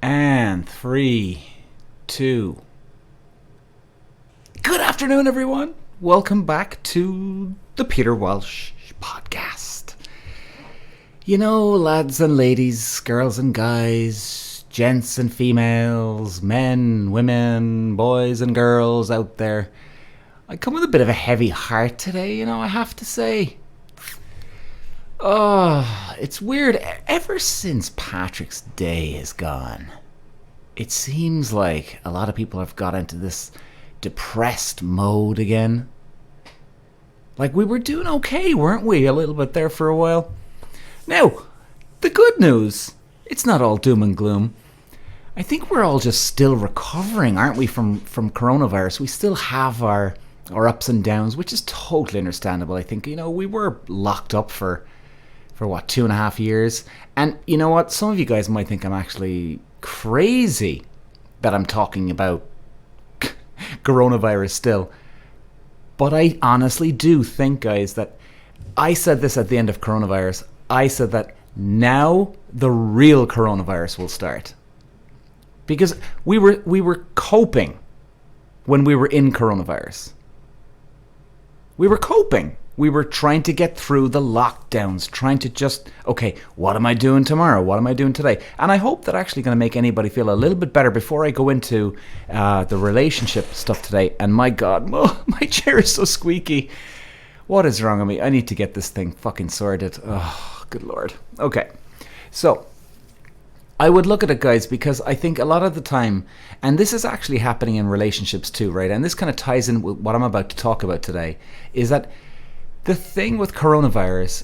And 3, 2. Good afternoon, everyone. Welcome back to the Peter Walsh podcast. You know, lads and ladies, girls and guys, gents and females, men, women, boys and girls out there. I come with a bit of a heavy heart today, I have to say. Oh, it's weird. Ever since Patrick's Day is gone, it seems like a lot of people have got into this depressed mode again. Like, we were doing okay, weren't we? A little bit there for a while. Now, the good news, it's not all doom and gloom. I think we're all just still recovering, aren't we, from coronavirus? We still have our ups and downs, which is totally understandable. I think, we were locked up for what, 2.5 years? And you know what? Some of you guys might think I'm actually crazy that I'm talking about coronavirus still. But I honestly do think, guys, that I said this at the end of coronavirus. I said that now the real coronavirus will start. Because we were coping when we were in coronavirus. We were coping. We were trying to get through the lockdowns, trying to just, okay, what am I doing tomorrow? What am I doing today? And I hope that actually going to make anybody feel a little bit better before I go into the relationship stuff today. And my God, my chair is so squeaky. What is wrong with me? I need to get this thing fucking sorted. Oh, good Lord. Okay, so I would look at it, guys, because I think a lot of the time, and this is actually happening in relationships too, right? And this kind of ties in with what I'm about to talk about today, is that the thing with coronavirus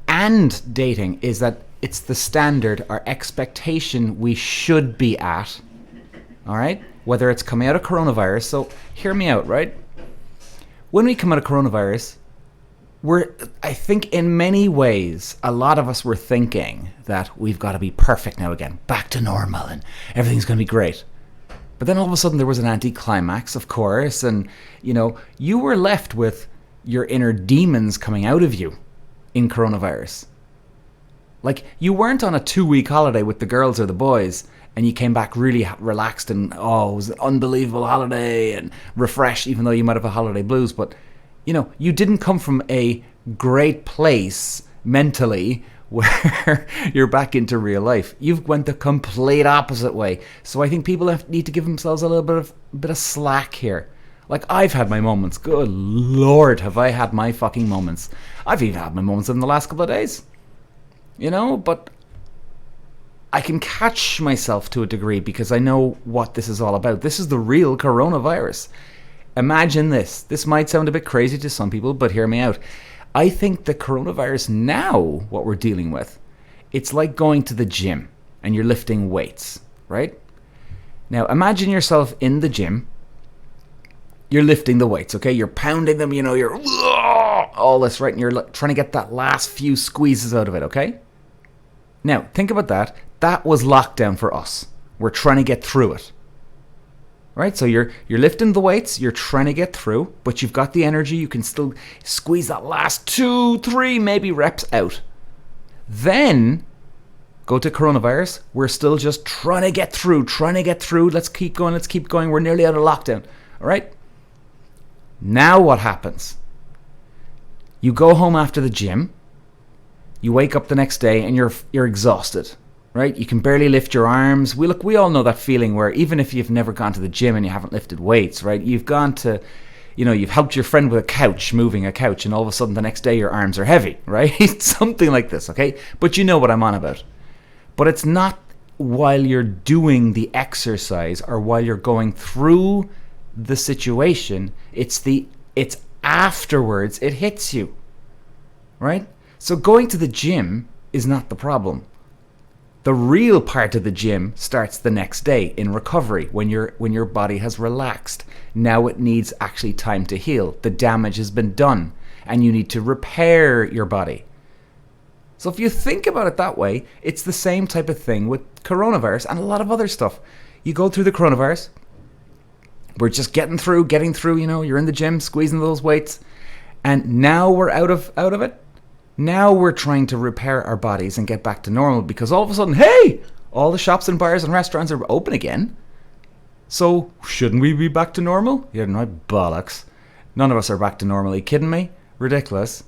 and dating is that it's the standard or expectation we should be at, all right? Whether it's coming out of coronavirus. So hear me out, right? When we come out of coronavirus, I think in many ways, a lot of us were thinking that we've got to be perfect now again, back to normal, and everything's going to be great. But then all of a sudden there was an anticlimax, of course, and, you were left with your inner demons coming out of you in coronavirus. Like, you weren't on a 2-week holiday with the girls or the boys and you came back really relaxed and, it was an unbelievable holiday and refreshed, even though you might have a holiday blues. But, you didn't come from a great place mentally where you're back into real life. You've went the complete opposite way. So I think people need to give themselves a little bit of slack here. Like, I've had my moments. Good Lord, have I had my fucking moments. I've even had my moments in the last couple of days. But I can catch myself to a degree because I know what this is all about. This is the real coronavirus. Imagine this. This might sound a bit crazy to some people, but hear me out. I think the coronavirus now, what we're dealing with, it's like going to the gym and you're lifting weights, right? Now, imagine yourself in the gym. You're lifting the weights, okay? You're pounding them, you're all this, right? And you're trying to get that last few squeezes out of it, okay? Now, think about that. That was lockdown for us. We're trying to get through it, right? So you're lifting the weights, you're trying to get through, but you've got the energy. You can still squeeze that last 2, 3, maybe reps out. Then go to coronavirus. We're still just trying to get through. Let's keep going. We're nearly out of lockdown, all right? Now what happens? You go home after the gym. You wake up the next day and you're exhausted, right? You can barely lift your arms. We all know that feeling where even if you've never gone to the gym and you haven't lifted weights, right? You've gone to, you've helped your friend with moving a couch, and all of a sudden the next day your arms are heavy, right? Something like this, okay? But you know what I'm on about. But it's not while you're doing the exercise or while you're going through the situation, it's afterwards it hits you, right? So going to the gym is not the problem. The real part of the gym starts the next day in recovery, when your body has relaxed. Now it needs actually time to heal. The damage has been done and you need to repair your body. So if you think about it that way, it's the same type of thing with coronavirus and a lot of other stuff. You go through the coronavirus, we're just getting through, you're in the gym, squeezing those weights, and now we're out of it. Now we're trying to repair our bodies and get back to normal because all of a sudden, hey, All the shops and bars and restaurants are open again. So, shouldn't we be back to normal? Yeah, no bollocks. None of us are back to normal. Are you kidding me? Ridiculous.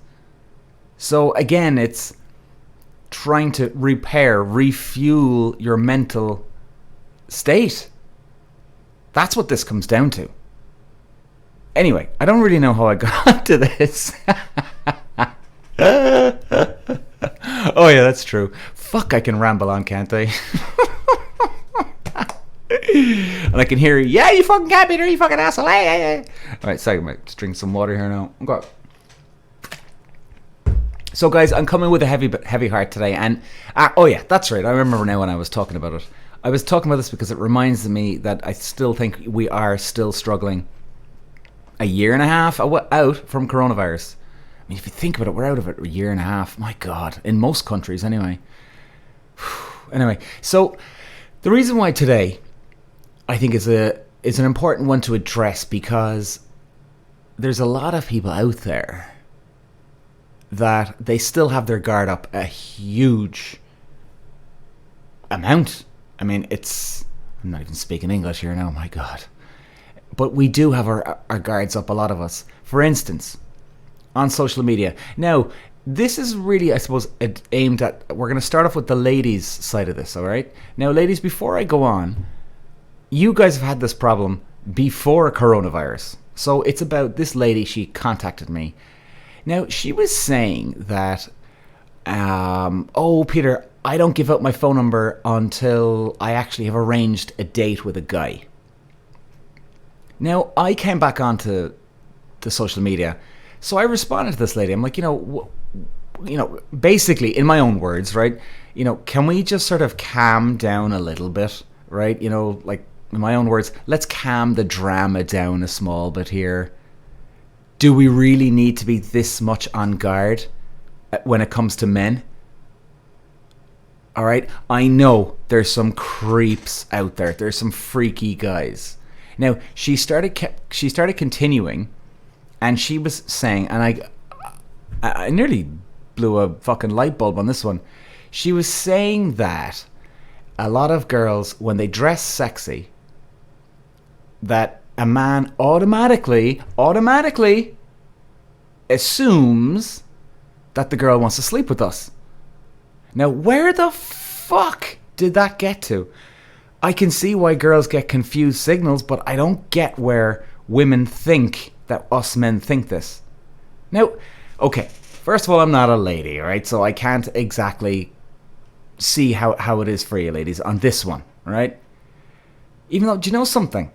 So, again, it's trying to refuel your mental state. That's what this comes down to. Anyway, I don't really know how I got to this. Oh, yeah, that's true. Fuck, I can ramble on, can't I? And I can hear, yeah, you fucking can't be there, you fucking asshole. Hey. Alright, sorry, I might drink some water here now. Okay. So, guys, I'm coming with a heavy heart today. And, oh, yeah, that's right. I remember now when I was talking about it. I was talking about this because it reminds me that I still think we are still struggling a year and a half out from coronavirus. I mean, if you think about it, we're out of it a year and a half. My God. In most countries, anyway. Anyway, so the reason why today I think is an important one to address, because there's a lot of people out there that they still have their guard up a huge amount. I mean, I'm not even speaking English here now, my God. But we do have our guards up, a lot of us. For instance, on social media. Now, this is really, I suppose, aimed at, we're going to start off with the ladies' side of this, all right? Now, ladies, before I go on, you guys have had this problem before coronavirus. So it's about this lady, she contacted me. Now, she was saying that, oh, Peter, I don't give out my phone number until I actually have arranged a date with a guy. Now, I came back onto the social media, so I responded to this lady. I'm like, basically, in my own words, right? Can we just sort of calm down a little bit, right? Like, in my own words, let's calm the drama down a small bit here. Do we really need to be this much on guard when it comes to men? All right, I know there's some creeps out there. There's some freaky guys. Now, she started continuing, and she was saying, and I nearly blew a fucking light bulb on this one. She was saying that a lot of girls, when they dress sexy, that a man automatically assumes that the girl wants to sleep with us. Now, where the fuck did that get to? I can see why girls get confused signals, but I don't get where women think that us men think this. Now, okay, first of all, I'm not a lady, all right? So I can't exactly see how it is for you ladies on this one, all right? Even though, do you know something?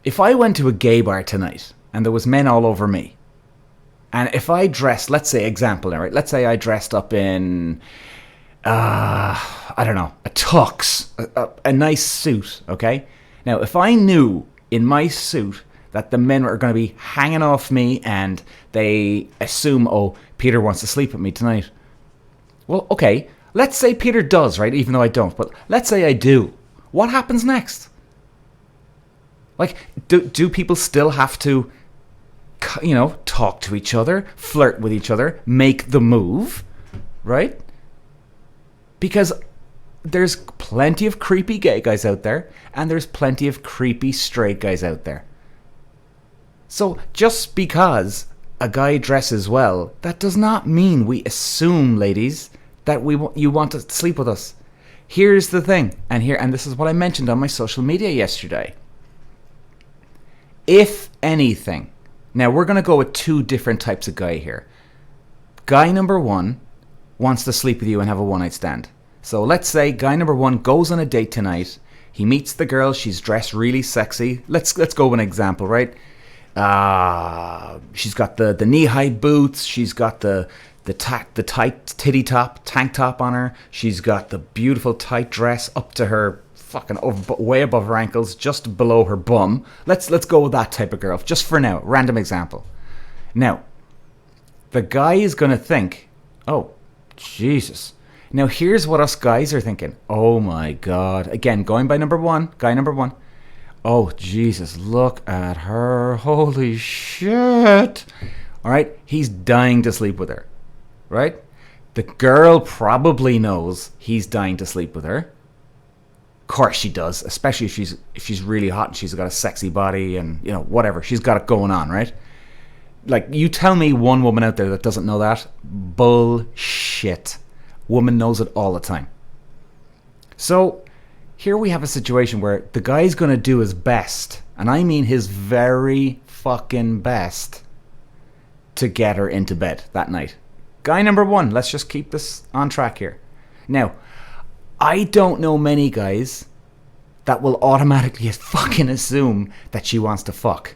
If I went to a gay bar tonight and there was men all over me, and if I dressed, let's say, example, all right? Let's say I dressed up in, I don't know, a tux, a nice suit, okay? Now, if I knew in my suit that the men were going to be hanging off me and they assume, oh, Peter wants to sleep with me tonight. Well, okay, let's say Peter does, right? Even though I don't, but let's say I do. What happens next? Like, do people still have to, talk to each other, flirt with each other, make the move, right? Because there's plenty of creepy gay guys out there, and there's plenty of creepy straight guys out there. So just because a guy dresses well, that does not mean we assume, ladies, that you want to sleep with us. Here's the thing, and this is what I mentioned on my social media yesterday. If anything, now we're going to go with two different types of guy here. Guy number one wants to sleep with you and have a one-night stand. So let's say guy number one goes on a date tonight. He meets the girl. She's dressed really sexy. Let's go with an example, right? She's got the knee-high boots. She's got the tight titty top, tank top on her. She's got the beautiful tight dress up to her fucking way above her ankles, just below her bum. Let's go with that type of girl, just for now. Random example. Now, the guy is going to think, oh, Jesus. Now, here's what us guys are thinking. Oh, my God. Again, going by guy number one. Oh, Jesus, look at her. Holy shit. All right? He's dying to sleep with her. Right? The girl probably knows he's dying to sleep with her. course she does, especially if she's really hot and she's got a sexy body and, you know, whatever. She's got it going on, right? Like, you tell me one woman out there that doesn't know that. Bullshit. Woman knows it all the time. So here we have a situation where the guy's going to do his best, and I mean his very fucking best, to get her into bed that night. Guy number one, let's just keep this on track here. Now, I don't know many guys that will automatically fucking assume that she wants to fuck.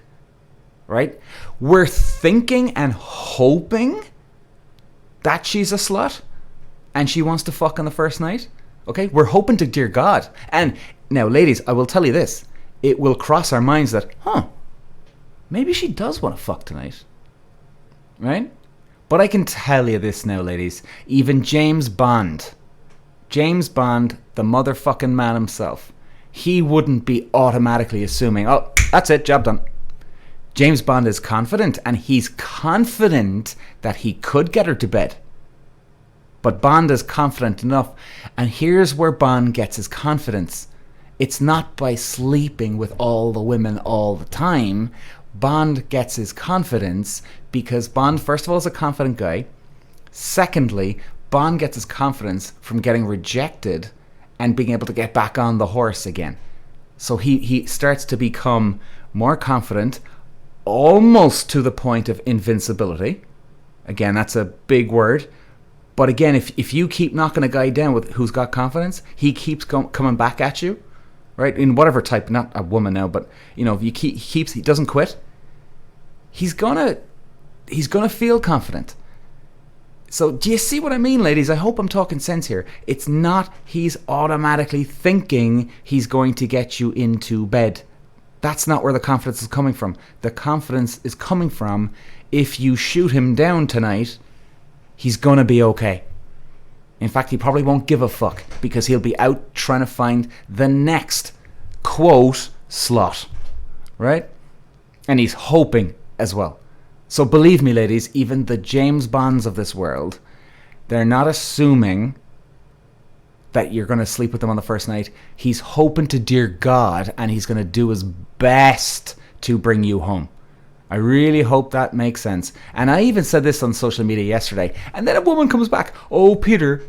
Right? We're thinking and hoping that she's a slut and she wants to fuck on the first night. Okay? We're hoping to dear God. And now, ladies, I will tell you this. It will cross our minds that, maybe she does want to fuck tonight. Right? But I can tell you this now, ladies. Even James Bond, the motherfucking man himself, he wouldn't be automatically assuming, oh, that's it, job done. James Bond is confident, and he's confident that he could get her to bed. But Bond is confident enough, and here's where Bond gets his confidence. It's not by sleeping with all the women all the time. Bond gets his confidence because Bond, first of all, is a confident guy. Secondly, Bond gets his confidence from getting rejected and being able to get back on the horse again. So he starts to become more confident, almost to the point of invincibility. Again, that's a big word. But again, if you keep knocking a guy down with who's got confidence, he keeps coming back at you, right? In whatever type, not a woman now, but you know, if he doesn't quit, he's gonna feel confident. So do you see what I mean, ladies? I hope I'm talking sense here. It's not he's automatically thinking he's going to get you into bed. That's not where the confidence is coming from. The confidence is coming from, if you shoot him down tonight, he's going to be okay. In fact, he probably won't give a fuck because he'll be out trying to find the next, quote, slut. Right? And he's hoping as well. So believe me, ladies, even the James Bonds of this world, they're not assuming that you're going to sleep with them on the first night. He's hoping to dear God, and he's going to do his best to bring you home. I really hope that makes sense. And I even said this on social media yesterday, and then a woman comes back, oh dear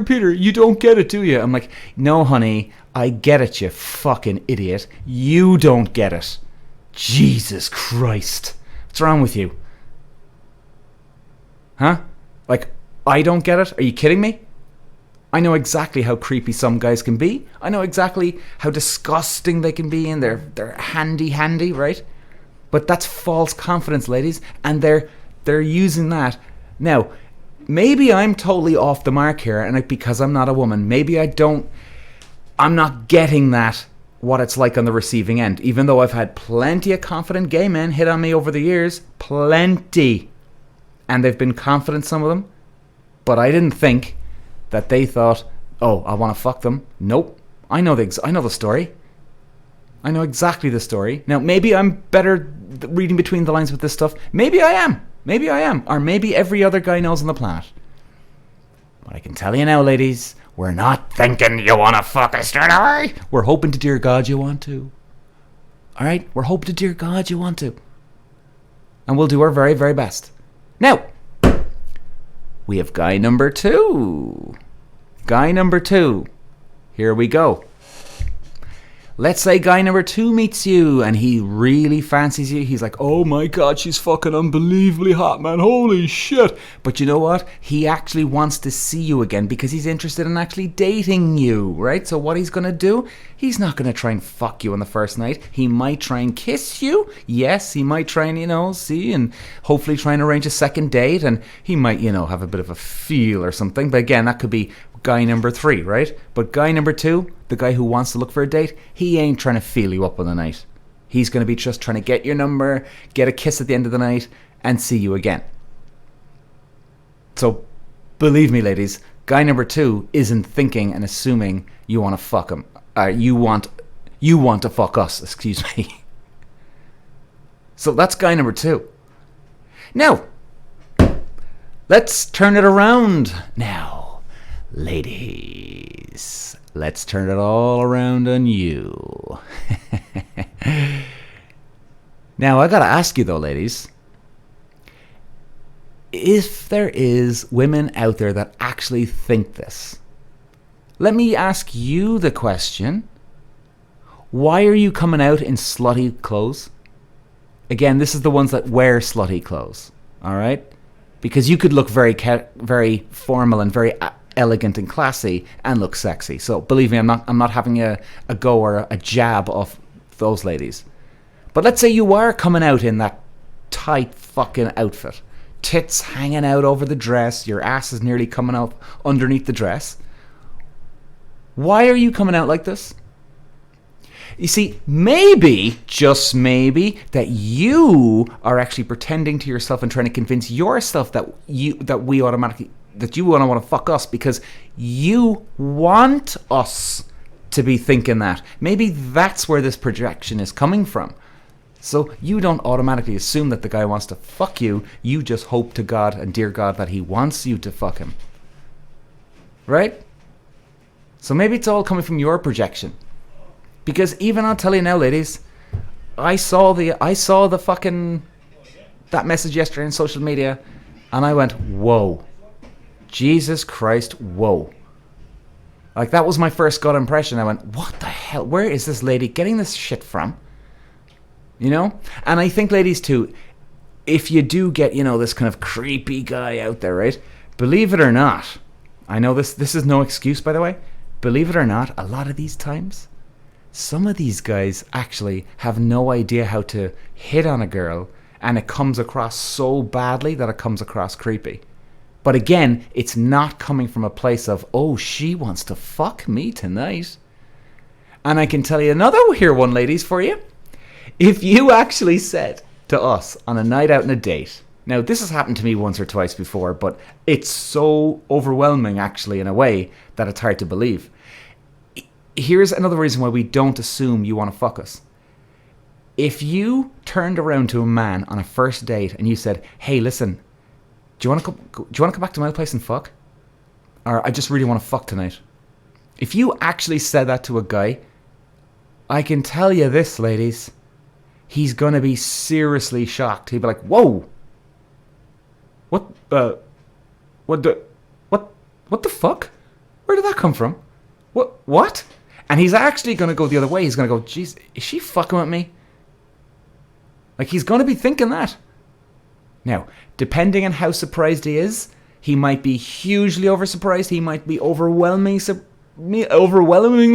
Peter, you don't get it, do you? I'm like, no honey, I get it, you fucking idiot. You don't get it. Jesus Christ. What's wrong with you? Huh? Like, I don't get it? Are you kidding me? I know exactly how creepy some guys can be. I know exactly how disgusting they can be, and they're handy, right? But that's false confidence, ladies, and they're using that. Now, maybe I'm totally off the mark here, and because I'm not a woman, maybe I'm not getting that, what it's like on the receiving end, even though I've had plenty of confident gay men hit on me over the years, plenty, and they've been confident, some of them, but I didn't think that they thought, oh, I want to fuck them. Nope. I know the story. I know exactly the story. Now, maybe I'm better reading between the lines with this stuff. Maybe I am. Or maybe every other guy knows on the planet. But I can tell you now, ladies, we're not thinking you want to fuck us straight away. We're hoping to dear God you want to. All right? We're hoping to dear God you want to. And we'll do our very, very best. Now, we have guy number two. Guy number two. Here we go. Let's say guy number two meets you and he really fancies you. He's like, oh my God, she's fucking unbelievably hot, man. Holy shit. But you know what? He actually wants to see you again because he's interested in actually dating you, right? So what he's going to do, he's not going to try and fuck you on the first night. He might try and kiss you. Yes, he might try and, see and hopefully try and arrange a second date. And he might, have a bit of a feel or something. But again, that could be guy number three, right? But guy number two, the guy who wants to look for a date, he ain't trying to feel you up on the night. He's going to be just trying to get your number, get a kiss at the end of the night, and see you again. So, believe me, ladies, guy number two isn't thinking and assuming you want to fuck him. You want to fuck us, excuse me. So that's guy number two. Now, let's turn it around now. Ladies, let's turn it all around on you. Now, I gotta ask you though, ladies, if there is women out there that actually think this, let me ask you the question. Why are you coming out in slutty clothes? Again, this is the ones that wear slutty clothes, all right? Because you could look very formal and very elegant and classy and look sexy. So believe me, I'm not having a go or a jab off those ladies. But let's say you are coming out in that tight fucking outfit. Tits hanging out over the dress. Your ass is nearly coming up underneath the dress. Why are you coming out like this? You see, maybe, just maybe, that you are actually pretending to yourself and trying to convince yourself that you want to fuck us because you want us to be thinking that. Maybe that's where this projection is coming from. So you don't automatically assume that the guy wants to fuck you. You just hope to God and dear God that he wants you to fuck him. Right? So maybe it's all coming from your projection. Because even I'll tell you now, ladies, I saw the fucking that message yesterday on social media, and I went, whoa, Jesus Christ, whoa. Like, that was my first gut impression. I went, what the hell? Where is this lady getting this shit from? You know? And I think, ladies, too, if you do get, this kind of creepy guy out there, right? Believe it or not, I know this is no excuse, by the way. Believe it or not, a lot of these times, some of these guys actually have no idea how to hit on a girl, and it comes across so badly that it comes across creepy. But again, it's not coming from a place of, oh, she wants to fuck me tonight. And I can tell you another one, ladies, for you. If you actually said to us on a night out on a date, now this has happened to me once or twice before, but it's so overwhelming actually in a way that it's hard to believe. Here's another reason why we don't assume you want to fuck us. If you turned around to a man on a first date and you said, hey, listen, do you want to come back to my place and fuck? Or I just really want to fuck tonight. If you actually said that to a guy, I can tell you this, ladies, he's going to be seriously shocked. He'll be like, whoa, what the fuck? Where did that come from? What? And he's actually going to go the other way. He's going to go, geez, is she fucking with me? Like, he's going to be thinking that. Now, depending on how surprised he is, he might be hugely over-surprised. He might be overwhelmingly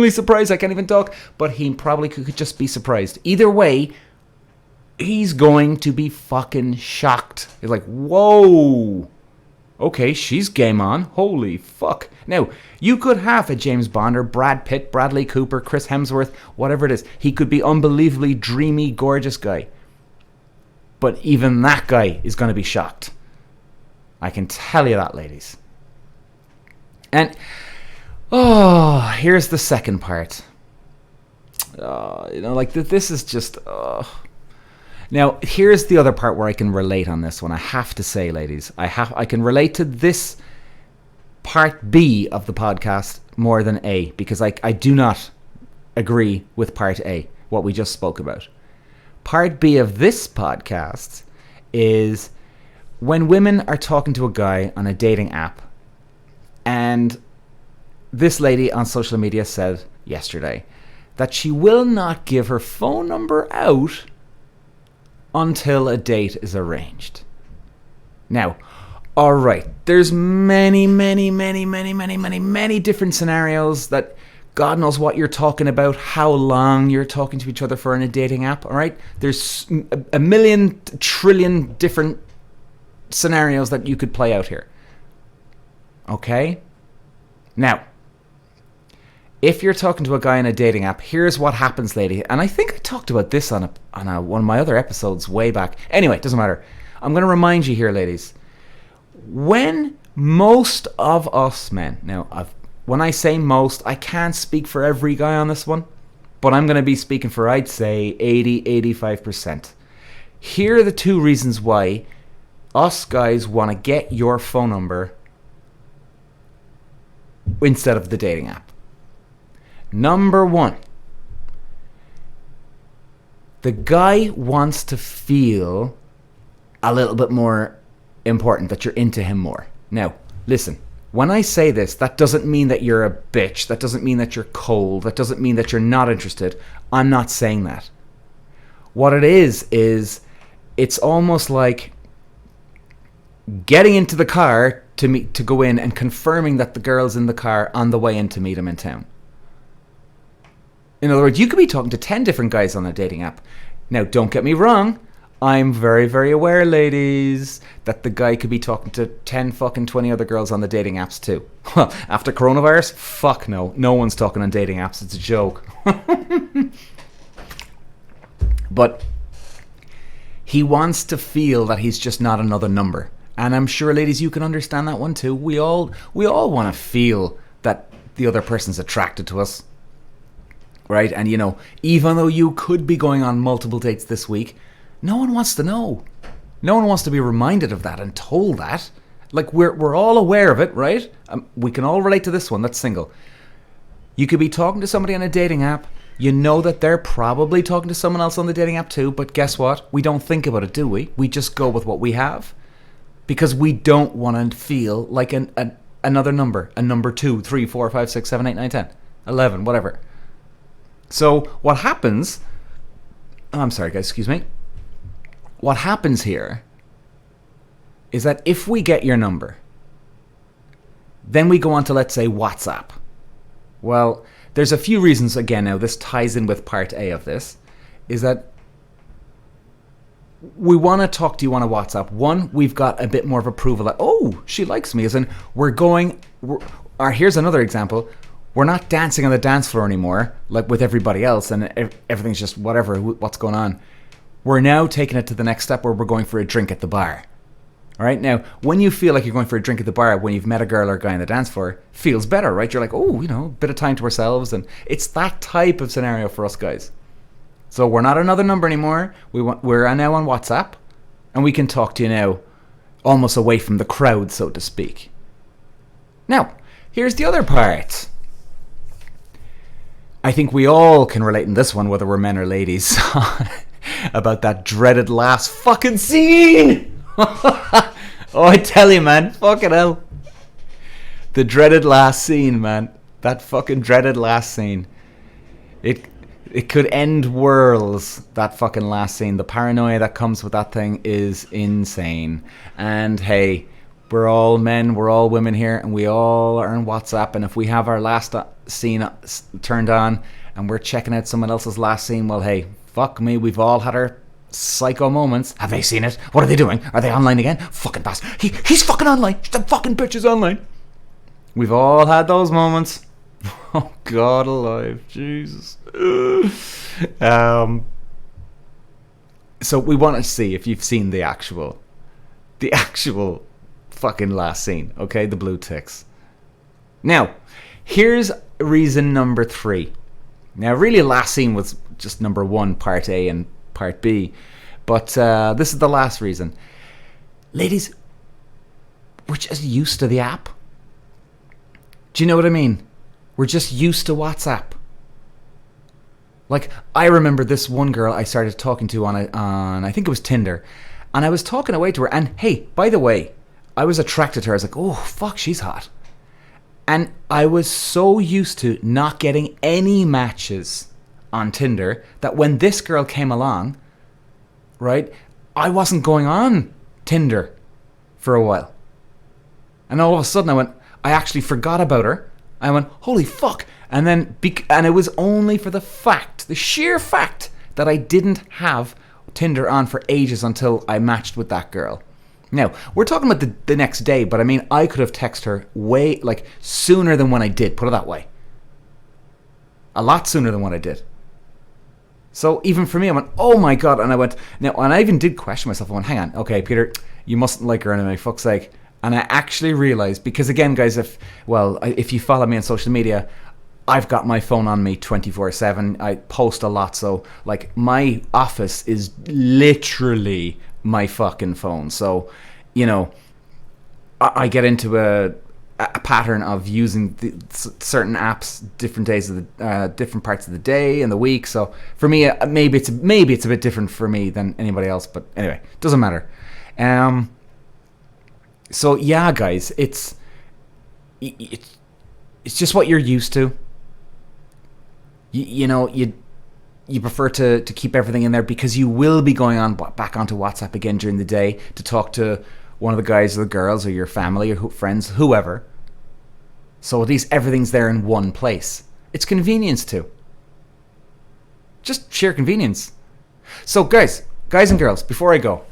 surprised. I can't even talk. But he probably could just be surprised. Either way, he's going to be fucking shocked. He's like, whoa. Okay, she's game on. Holy fuck. Now, you could have a James Bond or Brad Pitt, Bradley Cooper, Chris Hemsworth, whatever it is. He could be unbelievably dreamy, gorgeous guy. But even that guy is going to be shocked. I can tell you that, ladies. And, here's the second part. This is just... Now, here's the other part where I can relate on this one. I have to say, ladies, I can relate to this part B of the podcast more than A, because I do not agree with part A, what we just spoke about. Part B of this podcast is when women are talking to a guy on a dating app, and this lady on social media said yesterday that she will not give her phone number out until a date is arranged. Now, all right, there's many different scenarios that God knows what you're talking about, how long you're talking to each other for in a dating app, all right? There's a million trillion different scenarios that you could play out here. Okay? Now, if you're talking to a guy on a dating app, here's what happens, lady. And I think I talked about this on one of my other episodes way back. Anyway, it doesn't matter. I'm going to remind you here, ladies. When most of us men, now, when I say most, I can't speak for every guy on this one, but I'm going to be speaking for, I'd say, 80-85%. Here are the two reasons why us guys want to get your phone number instead of the dating app. Number one, the guy wants to feel a little bit more important, that you're into him more. Now, listen, when I say this, that doesn't mean that you're a bitch. That doesn't mean that you're cold. That doesn't mean that you're not interested. I'm not saying that. What it is it's almost like getting into the car to go in and confirming that the girl's in the car on the way in to meet him in town. In other words, you could be talking to 10 different guys on a dating app. Now, don't get me wrong. I'm very, very aware, ladies, that the guy could be talking to 10 fucking 20 other girls on the dating apps too. Well, after coronavirus, fuck no. No one's talking on dating apps. It's a joke. But he wants to feel that he's just not another number. And I'm sure, ladies, you can understand that one too. We all want to feel that the other person's attracted to us. Right? And, you know, even though you could be going on multiple dates this week, no one wants to know. No one wants to be reminded of that and told that. Like, we're all aware of it, right? We can all relate to this one that's single. You could be talking to somebody on a dating app. You know that they're probably talking to someone else on the dating app too. But guess what? We don't think about it, do we? We just go with what we have. Because we don't want to feel like another number. A number 2, 3, 4, 5, 6, 7, 8, 9, 10, 11, whatever. So what happens... Oh, I'm sorry, guys. Excuse me. What happens here is that if we get your number, then we go on to, let's say, WhatsApp. Well, there's a few reasons, again, now this ties in with part A of this, is that we want to talk to you on a WhatsApp. One, we've got a bit more of approval that, oh, she likes me, as in or here's another example, we're not dancing on the dance floor anymore, like with everybody else, and everything's just whatever, what's going on. We're now taking it to the next step where we're going for a drink at the bar. All right? Now, when you feel like you're going for a drink at the bar when you've met a girl or a guy on the dance floor, feels better, right? You're like, oh, you know, a bit of time to ourselves. And it's that type of scenario for us guys. So we're not another number anymore. We're now on WhatsApp. And we can talk to you now almost away from the crowd, so to speak. Now, here's the other part. I think we all can relate in this one, whether we're men or ladies. About that dreaded last fucking scene. Oh, I tell you, man, fucking hell. The dreaded last scene, man. That fucking dreaded last scene. It could end worlds, that fucking last scene. The paranoia that comes with that thing is insane. And hey, we're all men, we're all women here, and we all are on WhatsApp. And if we have our last scene turned on and we're checking out someone else's last scene, well, hey, fuck me, we've all had our psycho moments. Have they seen it? What are they doing? Are they online again? Fucking bastard. He's fucking online. The fucking bitch is online. We've all had those moments. Oh, God alive. Jesus. So we want to see if you've seen the actual fucking last scene. Okay? The blue ticks. Now, here's reason number 3. Now, really, last scene was just number 1, part A and part B. But this is the last reason. Ladies, we're just used to the app. Do you know what I mean? We're just used to WhatsApp. Like, I remember this one girl I started talking to on I think it was Tinder. And I was talking away to her. And hey, by the way, I was attracted to her. I was like, oh, fuck, she's hot. And I was so used to not getting any matches on Tinder that when this girl came along, right, I wasn't going on Tinder for a while. And all of a sudden I actually forgot about her. I went, holy fuck. And then, and it was only for the sheer fact that I didn't have Tinder on for ages until I matched with that girl. Now, we're talking about the next day, but I mean, I could have texted her way, like, sooner than when I did, put it that way. A lot sooner than what I did. So even for me, I went, oh my God. And I went, now, and I even did question myself. I went, hang on, okay, Peter, you mustn't like her anyway, fuck's sake. And I actually realized, because again, guys, if you follow me on social media, I've got my phone on me 24/7. I post a lot, so like my office is literally my fucking phone. So, you know, I get into a pattern of using certain apps different days of the different parts of the day and the week. So for me, maybe it's a bit different for me than anybody else. But anyway, doesn't matter. So yeah, guys, it's just what you're used to. You prefer to keep everything in there because you will be going on back onto WhatsApp again during the day to talk to one of the guys or the girls or your family or friends, whoever. So at least everything's there in one place. It's convenience too. Just sheer convenience. So guys and girls, before I go,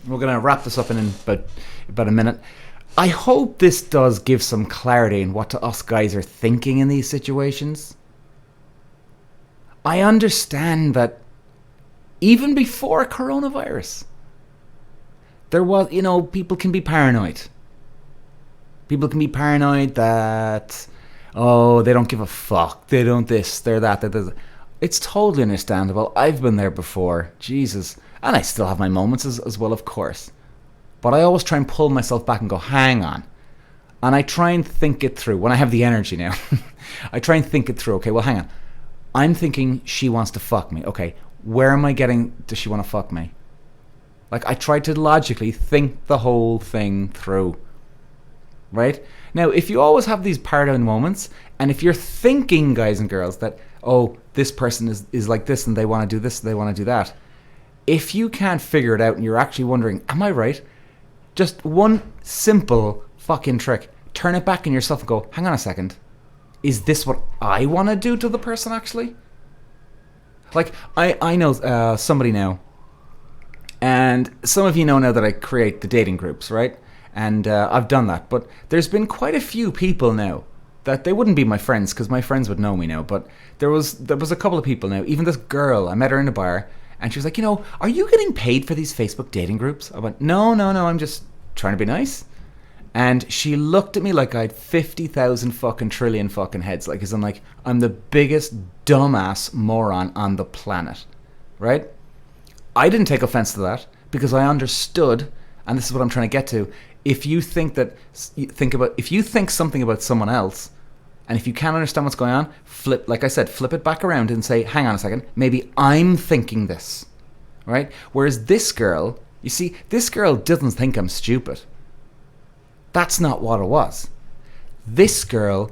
we're going to wrap this up in about a minute. I hope this does give some clarity in what us guys are thinking in these situations. I understand that even before coronavirus, there was, people can be paranoid. People can be paranoid that, they don't give a fuck. They don't this, they're that, they're this. It's totally understandable. I've been there before. Jesus. And I still have my moments as well, of course. But I always try and pull myself back and go, hang on. And I try and think it through. When I have the energy now, I try and think it through. Okay, well, hang on. I'm thinking she wants to fuck me. Okay, where am I getting, does she want to fuck me? Like, I try to logically think the whole thing through. Right? Now, if you always have these paranoid moments, and if you're thinking, guys and girls, that, this person is like this, and they want to do this, and they want to do that. If you can't figure it out, and you're actually wondering, am I right? Just one simple fucking trick. Turn it back on yourself and go, hang on a second. Is this what I want to do to the person, actually? Like, I know somebody now, and some of you know now that I create the dating groups, right? And I've done that, but there's been quite a few people now that they wouldn't be my friends, because my friends would know me now, but there was a couple of people now, even this girl, I met her in a bar, and she was like, are you getting paid for these Facebook dating groups? I went, no, I'm just trying to be nice. And she looked at me like I had 50,000 fucking trillion fucking heads. Like, as in, like, I'm the biggest dumbass moron on the planet. Right? I didn't take offense to that because I understood, and this is what I'm trying to get to. If you think something about someone else, and if you can't understand what's going on, flip it back around and say, hang on a second, maybe I'm thinking this. Right? Whereas this girl, you see, this girl doesn't think I'm stupid. That's not what it was. This girl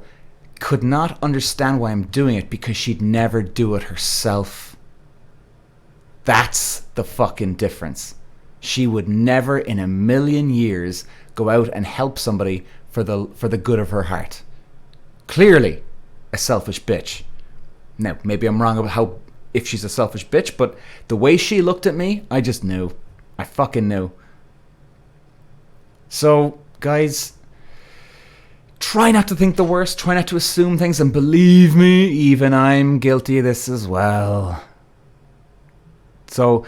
could not understand why I'm doing it because she'd never do it herself. That's the fucking difference. She would never in a million years go out and help somebody for the good of her heart. Clearly a selfish bitch. Now, maybe I'm wrong about if she's a selfish bitch, but the way she looked at me, I just knew. I fucking knew. So, guys, try not to think the worst, try not to assume things, and believe me, even I'm guilty of this as well. So,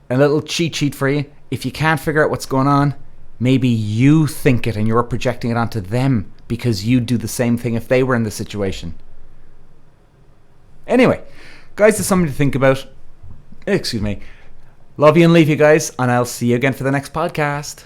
a little cheat sheet for you. If you can't figure out what's going on, maybe you think it and you're projecting it onto them because you'd do the same thing if they were in the situation. Anyway, guys, there's something to think about. Excuse me. Love you and leave you guys, and I'll see you again for the next podcast.